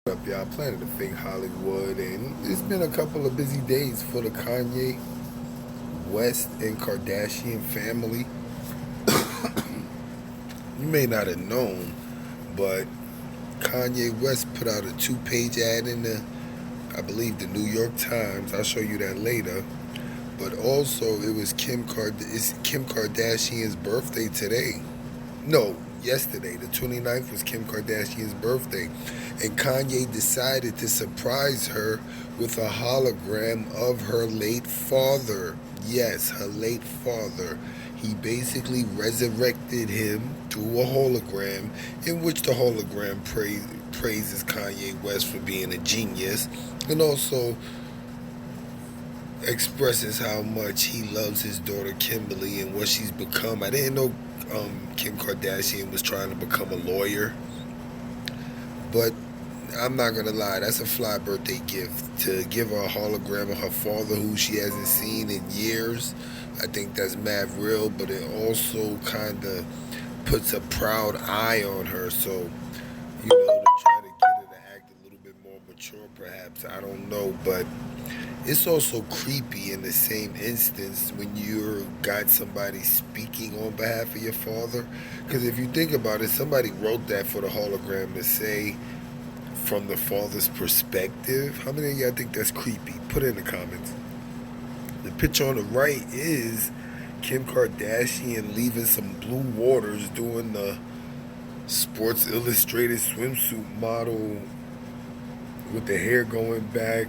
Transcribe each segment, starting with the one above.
What up, y'all? Planet of Fake Hollywood, and it's been a couple of busy days for the Kanye West and Kardashian family. You may not have known, but Kanye West put out a two-page ad in I believe, the New York Times. I'll show you that later. But also, it's Kim Kardashian's birthday today. No, yesterday, the 29th, was Kim Kardashian's birthday. And Kanye decided to surprise her with a hologram of her late father. Yes, her late father. He basically resurrected him through a hologram, in which the hologram praises Kanye West for being a genius, and also expresses how much he loves his daughter Kimberly and what she's become. I didn't know Kim Kardashian was trying to become a lawyer, but I'm not gonna lie, that's a fly birthday gift to give her a hologram of her father who she hasn't seen in years. I think that's mad real, but it also kind of puts a proud eye on her. So, to try to get her to act a little bit more mature, perhaps. I don't know, but it's also creepy in the same instance when you got somebody speaking on behalf of your father. Because if you think about it, somebody wrote that for the hologram to say from the father's perspective. How many of y'all think that's creepy? Put it in the comments. The picture on the right is Kim Kardashian leaving some blue waters doing the Sports Illustrated swimsuit model with the hair going back.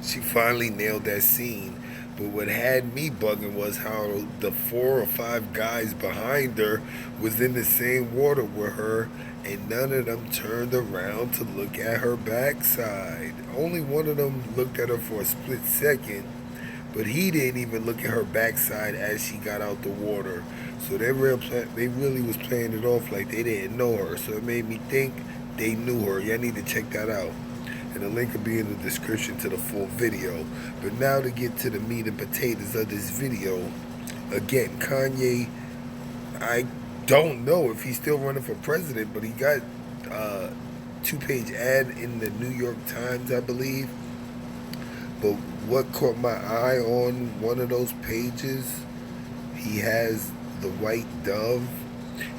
She finally nailed that scene. But what had me bugging was how the 4 or 5 guys behind her was in the same water with her, and none of them turned around to look at her backside. Only one of them looked at her for a split second, but he didn't even look at her backside as she got out the water. So they really was playing it off like they didn't know her. So it made me think they knew her. Y'all need to check that out. And the link will be in the description to the full video. But now to get to the meat and potatoes of this video. Again, Kanye, I don't know if he's still running for president, but he got a two-page ad in the New York Times, I believe. But what caught my eye on one of those pages, he has the white dove.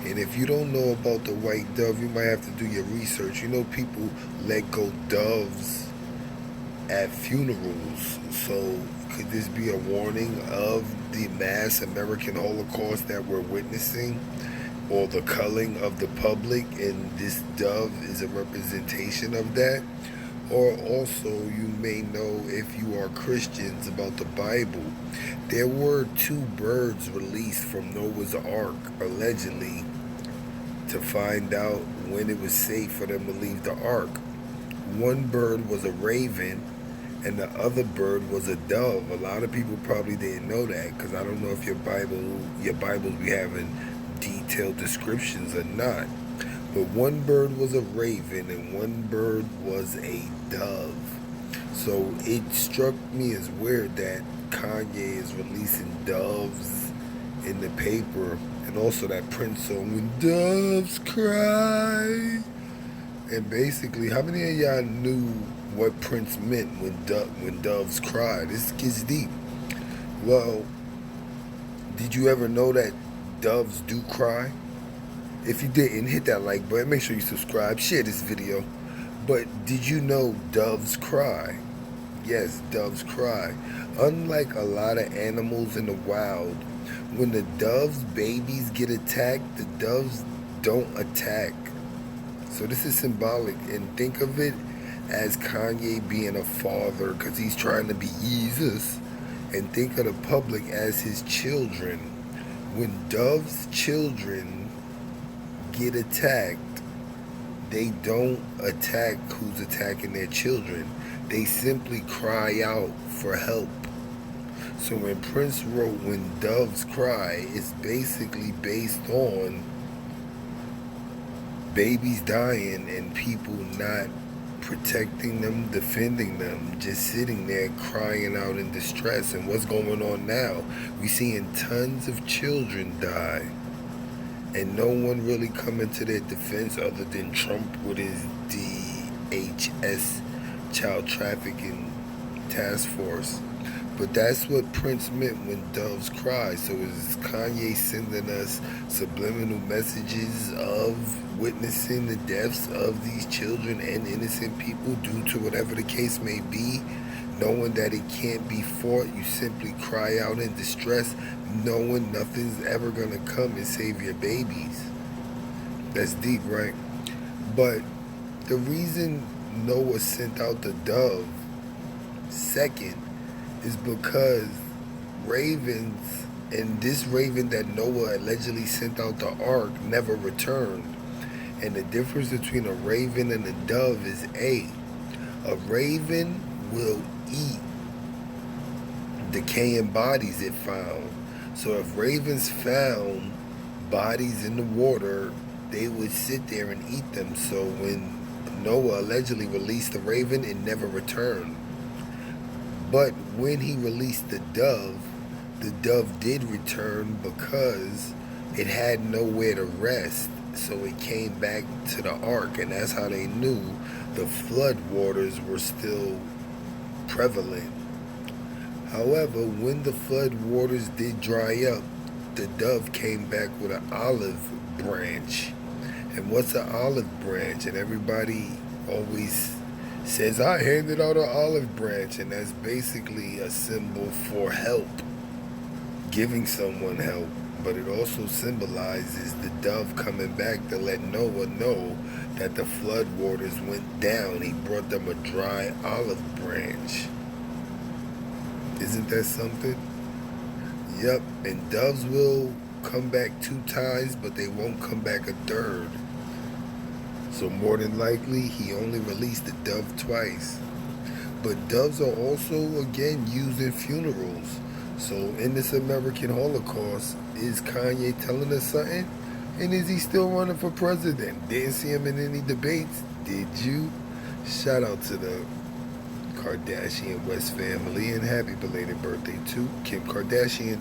And if you don't know about the white dove, you might have to do your research. You know, people let go doves at funerals. So could this be a warning of the mass American Holocaust that we're witnessing, or the culling of the public, and this dove is a representation of that? Or also, you may know, if you are Christians, about the Bible. There were 2 birds released from Noah's Ark, allegedly, to find out when it was safe for them to leave the ark. One bird was a raven, and the other bird was a dove. A lot of people probably didn't know that, because I don't know if your Bibles be having detailed descriptions or not. But one bird was a raven and one bird was a dove. So it struck me as weird that Kanye is releasing doves in the paper, and also that Prince song, When Doves Cry. And basically, how many of y'all knew what Prince meant when doves cry? This gets deep. Well, did you ever know that doves do cry? If you didn't, hit that like button. Make sure you subscribe. Share this video. But did you know doves cry? Yes, doves cry. Unlike a lot of animals in the wild, when the doves' babies get attacked, the doves don't attack. So this is symbolic. And think of it as Kanye being a father, because he's trying to be Jesus. And think of the public as his children. When doves' children get attacked, they don't attack who's attacking their children. They simply cry out for help. So when Prince wrote When Doves Cry, it's basically based on babies dying and people not protecting them, defending them, just sitting there crying out in distress. And what's going on now? We're seeing tons of children die, and no one really coming to their defense other than Trump with his DHS, Child Trafficking Task Force. But that's what Prince meant when doves cry. So is Kanye sending us subliminal messages of witnessing the deaths of these children and innocent people due to whatever the case may be? Knowing that it can't be fought, you simply cry out in distress, knowing nothing's ever gonna come and save your babies. That's deep, right? But the reason Noah sent out the dove second is because ravens, and this raven that Noah allegedly sent out the ark never returned. And the difference between a raven and a dove is a raven will eat decaying bodies it found. So if ravens found bodies in the water, they would sit there and eat them. So when Noah allegedly released the raven, it never returned. But when he released the dove did return because it had nowhere to rest. So it came back to the ark, and that's how they knew the flood waters were still prevalent. However, when the flood waters did dry up, the dove came back with an olive branch. And what's an olive branch? And everybody always says, I handed out an olive branch, and that's basically a symbol for help, giving someone help. But it also symbolizes the dove coming back to let Noah know that the flood waters went down. He brought them a dry olive branch. Isn't that something? Yep, and doves will come back 2 times, but they won't come back a third. So more than likely, he only released the dove twice. But doves are also, again, used in funerals. So in this American Holocaust, is Kanye telling us something? And is he still running for president? Didn't see him in any debates, did you? Shout out to the Kardashian West family, and happy belated birthday to Kim Kardashian.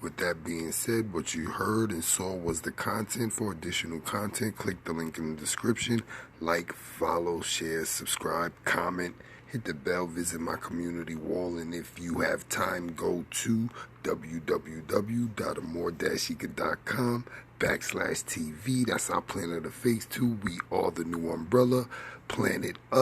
With that being said, what you heard and saw was the content. For additional content, click the link in the description. Like, follow, share, subscribe, comment, hit the bell, visit my community wall, and if you have time, go to www.amore-eka.com/TV. That's our Planet of the Fakes 2. We are the new umbrella. Planet